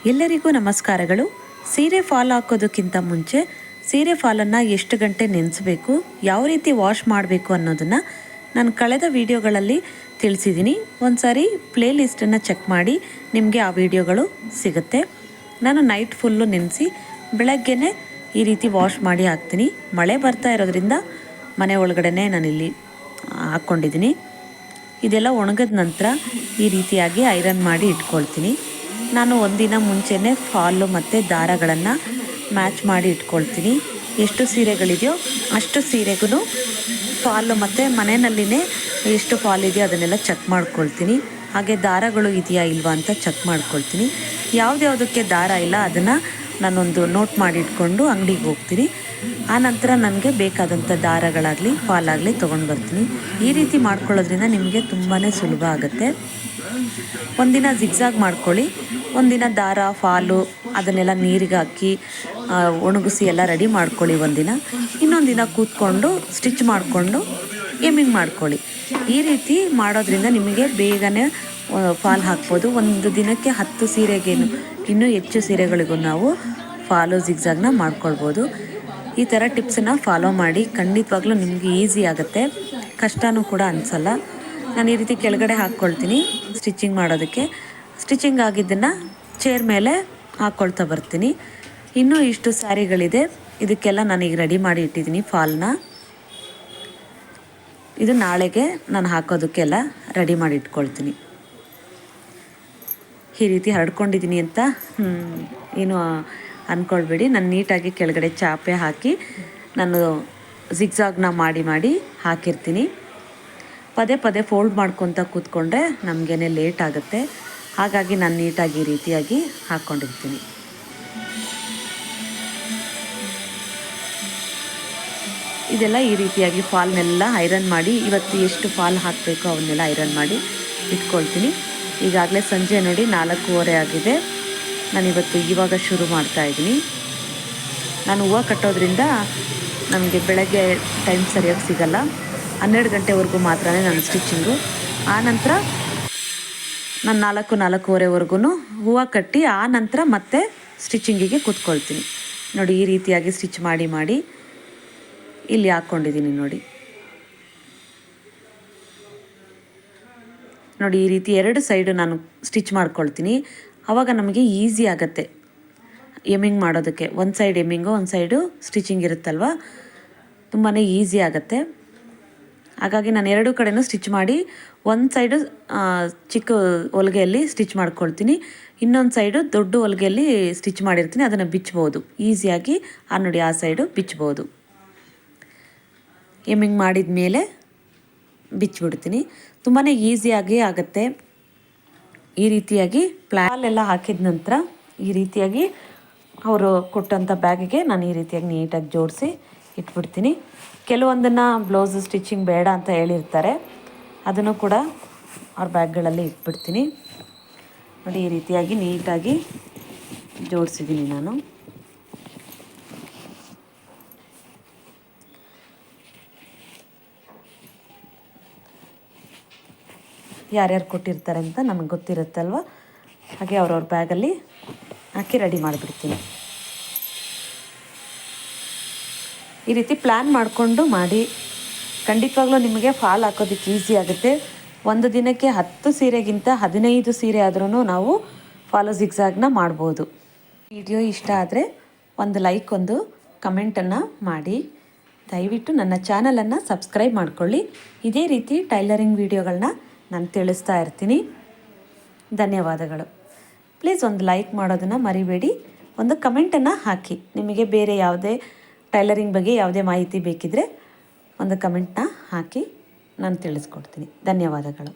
ಎಲ್ಲರಿಗೂ ನಮಸ್ಕಾರಗಳು. ಸೀರೆ ಫಾಲ್ ಹಾಕೋದಕ್ಕಿಂತ ಮುಂಚೆ ಸೀರೆ ಫಾಲನ್ನು ಎಷ್ಟು ಗಂಟೆ ನೆನೆಸಬೇಕು, ಯಾವ ರೀತಿ ವಾಶ್ ಮಾಡಬೇಕು ಅನ್ನೋದನ್ನು ನಾನು ಕಳೆದ ವಿಡಿಯೋಗಳಲ್ಲಿ ತಿಳಿಸಿದ್ದೀನಿ. ಒಂದು ಸಾರಿ ಪ್ಲೇ ಲಿಸ್ಟನ್ನು ಚೆಕ್ ಮಾಡಿ ನಿಮಗೆ ಆ ವಿಡಿಯೋಗಳು ಸಿಗುತ್ತೆ. ನಾನು ನೈಟ್ ಫುಲ್ಲು ನೆನೆಸಿ ಬೆಳಗ್ಗೆನೇ ಈ ರೀತಿ ವಾಶ್ ಮಾಡಿ ಹಾಕ್ತೀನಿ. ಮಳೆ ಬರ್ತಾ ಇರೋದ್ರಿಂದ ಮನೆ ಒಳಗಡೆ ನಾನಿಲ್ಲಿ ಹಾಕ್ಕೊಂಡಿದ್ದೀನಿ. ಇದೆಲ್ಲ ಒಣಗಿದ ನಂತರ ಈ ರೀತಿಯಾಗಿ ಐರನ್ ಮಾಡಿ ಇಟ್ಕೊಳ್ತೀನಿ. ನಾನು ಒಂದಿನ ಮುಂಚೆನೇ ಫಾಲು ಮತ್ತು ದಾರಗಳನ್ನು ಮ್ಯಾಚ್ ಮಾಡಿ ಇಟ್ಕೊಳ್ತೀನಿ. ಎಷ್ಟು ಸೀರೆಗಳಿದೆಯೋ ಅಷ್ಟು ಸೀರೆಗೂ ಫಾಲು ಮತ್ತು ಮನೆಯಲ್ಲಿನೇ ಎಷ್ಟು ಫಾಲ್ ಇದೆಯೋ ಅದನ್ನೆಲ್ಲ ಚೆಕ್ ಮಾಡ್ಕೊಳ್ತೀನಿ. ಹಾಗೆ ದಾರಗಳು ಇದೆಯಾ ಇಲ್ವಾ ಅಂತ ಚೆಕ್ ಮಾಡ್ಕೊಳ್ತೀನಿ. ಯಾವುದ್ಯಾವುದಕ್ಕೆ ದಾರ ಇಲ್ಲ ಅದನ್ನು ನಾನೊಂದು ನೋಟ್ ಮಾಡಿ ಇಟ್ಕೊಂಡು ಅಂಗಡಿಗೆ ಹೋಗ್ತೀನಿ. ಆನಂತರ ನನಗೆ ಬೇಕಾದಂಥ ದಾರಗಳಾಗಲಿ ಫಾಲಾಗಲಿ ತೊಗೊಂಡು ಬರ್ತೀನಿ. ಈ ರೀತಿ ಮಾಡ್ಕೊಳ್ಳೋದ್ರಿಂದ ನಿಮಗೆ ತುಂಬಾ ಸುಲಭ ಆಗುತ್ತೆ. ಒಂದಿನ ಜಿಗ್ಜಾಗ್ ಮಾಡ್ಕೊಳ್ಳಿ, ಒಂದಿನ ದಾರ ಫಾಲು ಅದನ್ನೆಲ್ಲ ನೀರಿಗೆ ಹಾಕಿ ಒಣಗಿಸಿ ಎಲ್ಲ ರೆಡಿ ಮಾಡ್ಕೊಳ್ಳಿ ಒಂದಿನ. ಇನ್ನೊಂದು ದಿನ ಕೂತ್ಕೊಂಡು ಸ್ಟಿಚ್ ಮಾಡಿಕೊಂಡು ಎಮ್ಮಿಂಗ್ ಮಾಡ್ಕೊಳ್ಳಿ. ಈ ರೀತಿ ಮಾಡೋದ್ರಿಂದ ನಿಮಗೆ ಬೇಗನೆ ಫಾಲ್ ಹಾಕ್ಬೋದು. ಒಂದು ದಿನಕ್ಕೆ 10 ಸೀರೆಗೇನು ಇನ್ನೂ ಹೆಚ್ಚು ಸೀರೆಗಳಿಗೂ ನಾವು ಫಾಲು ಜಿಗ್ಜಾಗ್ನ ಮಾಡ್ಕೊಳ್ಬೋದು. ಈ ಥರ ಟಿಪ್ಸನ್ನು ಫಾಲೋ ಮಾಡಿ, ಖಂಡಿತವಾಗ್ಲೂ ನಿಮಗೆ ಈಸಿ ಆಗುತ್ತೆ, ಕಷ್ಟವೂ ಕೂಡ ಅನಿಸಲ್ಲ. ನಾನು ಈ ರೀತಿ ಕೆಳಗಡೆ ಹಾಕ್ಕೊಳ್ತೀನಿ ಸ್ಟಿಚಿಂಗ್ ಮಾಡೋದಕ್ಕೆ. ಸ್ಟಿಚಿಂಗ್ ಆಗಿದ್ದನ್ನು ಚೇರ್ ಮೇಲೆ ಹಾಕ್ಕೊಳ್ತಾ ಬರ್ತೀನಿ. ಇನ್ನೂ ಇಷ್ಟು ಸ್ಯಾರಿಗಳಿದೆ, ಇದಕ್ಕೆಲ್ಲ ನಾನೀಗ ರೆಡಿ ಮಾಡಿ ಇಟ್ಟಿದ್ದೀನಿ ಫಾಲ್ನ. ಇದು ನಾಳೆಗೆ ನಾನು ಹಾಕೋದಕ್ಕೆಲ್ಲ ರೆಡಿ ಮಾಡಿ ಇಟ್ಕೊಳ್ತೀನಿ. ಈ ರೀತಿ ಹರಡ್ಕೊಂಡಿದ್ದೀನಿ ಅಂತ ಏನು ಅಂದ್ಕೊಳ್ಬೇಡಿ. ನಾನು ನೀಟಾಗಿ ಕೆಳಗಡೆ ಚಾಪೆ ಹಾಕಿ ನಾನು ಜಿಗ್ಜಾಗ್ನ ಮಾಡಿ ಹಾಕಿರ್ತೀನಿ. ಪದೇ ಪದೇ ಫೋಲ್ಡ್ ಮಾಡ್ಕೊತ ಕೂತ್ಕೊಂಡ್ರೆ ನಮಗೇನೆ ಲೇಟ್ ಆಗುತ್ತೆ. ಹಾಗಾಗಿ ನಾನು ನೀಟಾಗಿ ಈ ರೀತಿಯಾಗಿ ಹಾಕ್ಕೊಂಡಿರ್ತೀನಿ. ಇದೆಲ್ಲ ಈ ರೀತಿಯಾಗಿ ಫಾಲ್ನೆಲ್ಲ ಐರನ್ ಮಾಡಿ, ಇವತ್ತು ಎಷ್ಟು ಫಾಲ್ ಹಾಕಬೇಕು ಅವನ್ನೆಲ್ಲ ಐರನ್ ಮಾಡಿ ಇಟ್ಕೊಳ್ತೀನಿ. ಈಗಾಗಲೇ ಸಂಜೆ ನೋಡಿ 4:15 ಆಗಿದೆ. ನಾನಿವತ್ತು ಇವಾಗ ಶುರು ಮಾಡ್ತಾಯಿದ್ದೀನಿ. ನಾನು ಹೂವು ಕಟ್ಟೋದ್ರಿಂದ ನಮಗೆ ಬೆಳಗ್ಗೆ ಟೈಮ್ ಸರಿಯಾಗಿ ಸಿಗಲ್ಲ. 12 ಗಂಟೆವರೆಗೂ ಮಾತ್ರ ನಾನು ಸ್ಟಿಚಿಂಗು. ಆನಂತರ ನಾನು 4:15ವರೆಗೂ ಹೂವು ಕಟ್ಟಿ ಆನಂತರ ಮತ್ತೆ ಸ್ಟಿಚಿಂಗಿಗೆ ಕೂತ್ಕೊಳ್ತೀನಿ. ನೋಡಿ ಈ ರೀತಿಯಾಗಿ ಸ್ಟಿಚ್ ಮಾಡಿ ಇಲ್ಲಿ ಹಾಕ್ಕೊಂಡಿದ್ದೀನಿ. ನೋಡಿ ಈ ರೀತಿ 2 ಸೈಡು ನಾನು ಸ್ಟಿಚ್ ಮಾಡ್ಕೊಳ್ತೀನಿ. ಆವಾಗ ನಮಗೆ ಈಸಿ ಆಗುತ್ತೆ ಎಮ್ಮಿಂಗ್ ಮಾಡೋದಕ್ಕೆ. ಒಂದು ಸೈಡ್ ಎಮ್ಮಿಂಗು, ಒಂದು ಸೈಡು ಸ್ಟಿಚಿಂಗ್ ಇರುತ್ತಲ್ವ, ತುಂಬಾ ಈಸಿ ಆಗುತ್ತೆ. ಹಾಗಾಗಿ ನಾನು 2 ಕಡೆನೂ ಸ್ಟಿಚ್ ಮಾಡಿ ಒಂದು ಸೈಡು ಚಿಕ್ಕ ಹೊಲಿಗೆಯಲ್ಲಿ ಸ್ಟಿಚ್ ಮಾಡ್ಕೊಳ್ತೀನಿ, ಇನ್ನೊಂದು ಸೈಡು ದೊಡ್ಡ ಹೊಲಿಗೆಯಲ್ಲಿ ಸ್ಟಿಚ್ ಮಾಡಿರ್ತೀನಿ. ಅದನ್ನು ಬಿಚ್ಬೋದು ಈಸಿಯಾಗಿ. ನೋಡಿ ಆ ಸೈಡು ಬಿಚ್ಬೋದು. ಎಮ್ಮಿಂಗ್ ಮಾಡಿದ ಮೇಲೆ ಬಿಚ್ಚಿಬಿಡ್ತೀನಿ. ತುಂಬಾ ಈಸಿಯಾಗಿ ಆಗುತ್ತೆ. ಈ ರೀತಿಯಾಗಿ ಪ್ಲಾಲೆಲ್ಲ ಹಾಕಿದ ನಂತರ ಈ ರೀತಿಯಾಗಿ ಅವರು ಕೊಟ್ಟಂಥ ಬ್ಯಾಗಿಗೆ ನಾನು ಈ ರೀತಿಯಾಗಿ ನೀಟಾಗಿ ಜೋಡಿಸಿ ಇಟ್ಬಿಡ್ತೀನಿ. ಕೆಲವೊಂದನ್ನು ಬ್ಲೌಸ್ ಸ್ಟಿಚಿಂಗ್ ಬೇಡ ಅಂತ ಹೇಳಿರ್ತಾರೆ, ಅದನ್ನು ಕೂಡ ಅವ್ರ ಬ್ಯಾಗ್ಗಳಲ್ಲಿ ಇಟ್ಬಿಡ್ತೀನಿ. ನೋಡಿ ಈ ರೀತಿಯಾಗಿ ನೀಟಾಗಿ ಜೋಡಿಸಿದ್ದೀನಿ ನಾನು. ಯಾರ್ಯಾರು ಕೊಟ್ಟಿರ್ತಾರೆ ಅಂತ ನಮಗೆ ಗೊತ್ತಿರುತ್ತಲ್ವ, ಹಾಗೆ ಅವ್ರವ್ರ ಬ್ಯಾಗಲ್ಲಿ ಹಾಕಿ ರೆಡಿ ಮಾಡಿಬಿಡ್ತೀನಿ. ಈ ರೀತಿ ಪ್ಲ್ಯಾನ್ ಮಾಡಿಕೊಂಡು ಮಾಡಿ, ಖಂಡಿತವಾಗ್ಲೂ ನಿಮಗೆ ಫಾಲ್ ಹಾಕೋದಕ್ಕೆ ಈಸಿ ಆಗುತ್ತೆ. ಒಂದು ದಿನಕ್ಕೆ 10 ಸೀರೆಗಿಂತ 15 ಸೀರೆ ಆದ್ರೂ ನಾವು ಫಾಲೋ ಜಿಗ್ಜಾಗ್ನ ಮಾಡ್ಬೋದು. ವಿಡಿಯೋ ಇಷ್ಟ ಆದರೆ ಒಂದು ಲೈಕ್, ಒಂದು ಕಮೆಂಟನ್ನು ಮಾಡಿ. ದಯವಿಟ್ಟು ನನ್ನ ಚಾನಲನ್ನು ಸಬ್ಸ್ಕ್ರೈಬ್ ಮಾಡಿಕೊಳ್ಳಿ. ಇದೇ ರೀತಿ ಟೈಲರಿಂಗ್ ವಿಡಿಯೋಗಳನ್ನ ನಾನು ತಿಳಿಸ್ತಾ ಇರ್ತೀನಿ. ಧನ್ಯವಾದಗಳು. ಪ್ಲೀಸ್ ಒಂದು ಲೈಕ್ ಮಾಡೋದನ್ನು ಮರಿಬೇಡಿ. ಒಂದು ಕಮೆಂಟನ್ನು ಹಾಕಿ. ನಿಮಗೆ ಬೇರೆ ಯಾವುದೇ ಟೈಲರಿಂಗ್ ಬಗ್ಗೆ ಯಾವುದೇ ಮಾಹಿತಿ ಬೇಕಿದ್ದರೆ ಒಂದು ಕಮೆಂಟ್ನ ಹಾಕಿ, ನಾನು ತಿಳಿಸ್ಕೊಡ್ತೀನಿ. ಧನ್ಯವಾದಗಳು.